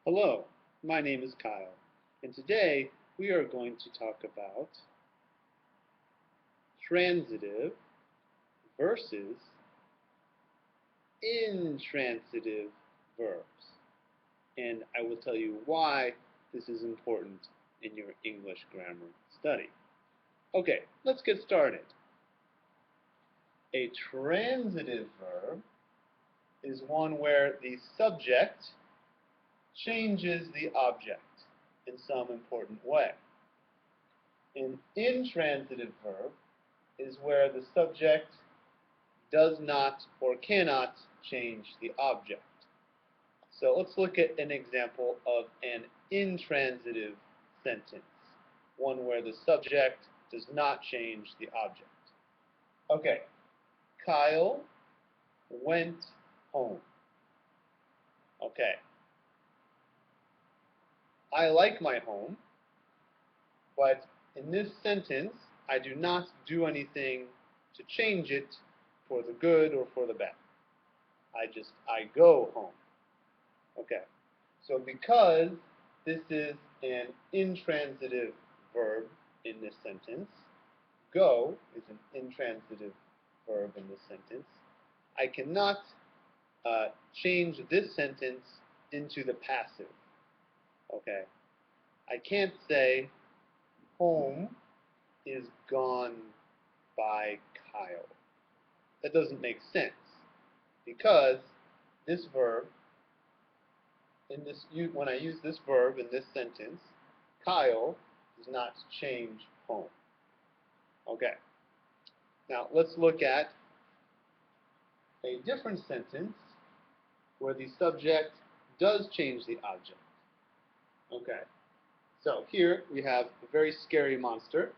Hello, my name is Kyle, and today we are going to talk about transitive versus intransitive verbs. And I will tell you why this is important in your English grammar study. Okay, let's get started. A transitive verb is one where the subject changes the object in some important way. An intransitive verb is where the subject does not or cannot change the object. So let's look at an example of an intransitive sentence, one where the subject does not change the object. Okay, Kyle went home. Okay, I like my home, but in this sentence, I do not do anything to change it for the good or for the bad. I go home. Okay, so because this is an intransitive verb in this sentence, go is an intransitive verb in this sentence, I cannot change this sentence into the passive. Okay, I can't say home is gone by Kyle. That doesn't make sense because this verb when I use this verb in this sentence, Kyle does not change home. Okay. Now let's look at a different sentence where the subject does change the object. Okay. So here we have a very scary monster.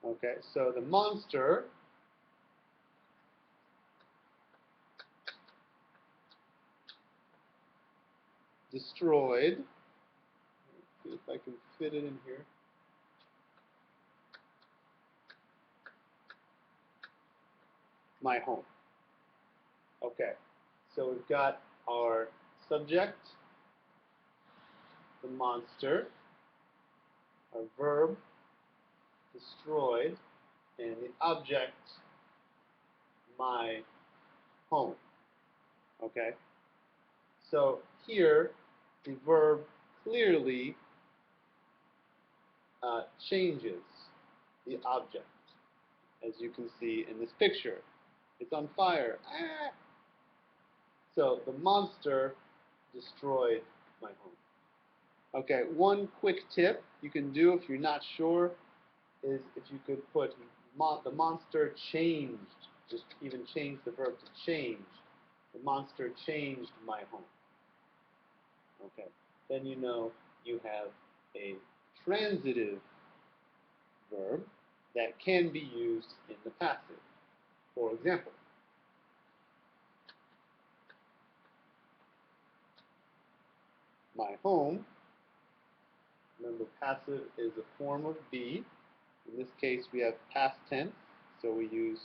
Okay, so the monster destroyed. Let's see if I can fit it in here. My home. Okay, so we've got our subject, the monster, our verb, destroyed, and the object, my home. Okay, so here the verb clearly changes the object, as you can see in this picture. It's on fire. Ah! So the monster destroyed my home. Okay, one quick tip you can do if you're not sure is if you could put the monster changed, just even change the verb to change. The monster changed my home. Okay, then you know you have a transitive verb that can be used in the passive. For example, my home. Remember, passive is a form of be. In this case, we have past tense, so we use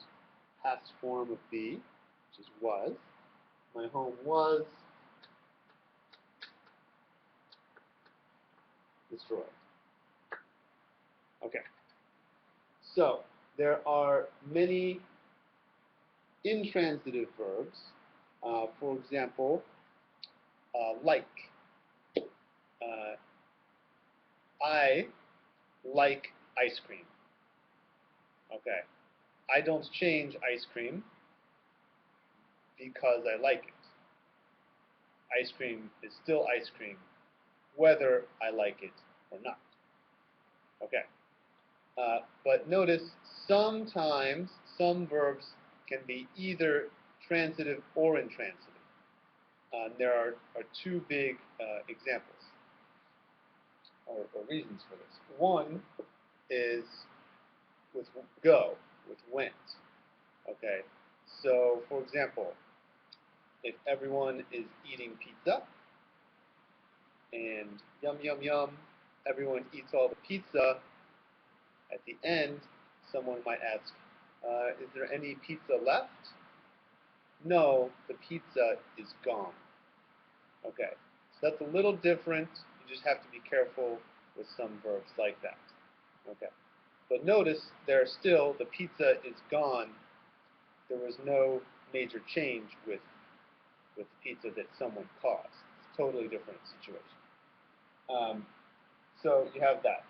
past form of be, which is was. My home was destroyed. Okay, so there are many intransitive verbs. For example, like. Uh, I like ice cream. Okay, I don't change ice cream because I like it. Ice cream is still ice cream, whether I like it or not. Okay, but notice sometimes some verbs can be either transitive or intransitive. There are two big examples or reasons for this. One is with go, with went. Okay, so for example, if everyone is eating pizza and yum yum yum, everyone eats all the pizza, at the end, someone might ask, is there any pizza left? no, the pizza is gone. Okay, so that's a little different. You just have to be careful with some verbs like that. Okay, but notice there are still, the pizza is gone. There was no major change with the pizza that someone caused. It's a totally different situation. So you have that.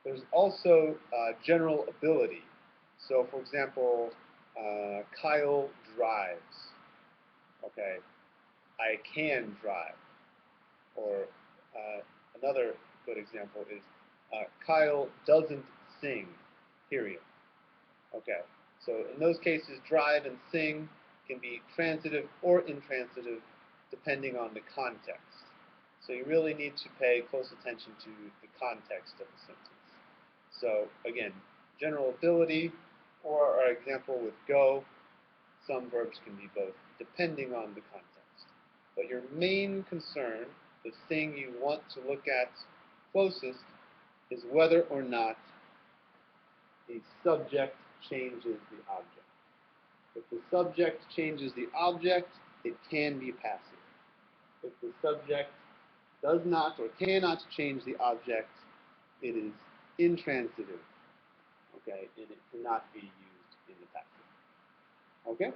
There's also general ability. So, for example, Kyle drives. Okay, I can drive. Or another good example is Kyle doesn't sing. Period. Okay, so in those cases, drive and sing can be transitive or intransitive depending on the context. So you really need to pay close attention to the context of the sentence. So again, general ability, or our example with go, some verbs can be both depending on the context. But your main concern, the thing you want to look at closest, is whether or not the subject changes the object. If the subject changes the object, it can be passive. If the subject does not or cannot change the object, it is intransitive, okay, and it cannot be used in the passive. Okay?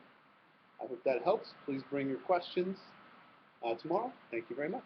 I hope that helps. Please bring your questions tomorrow. Thank you very much.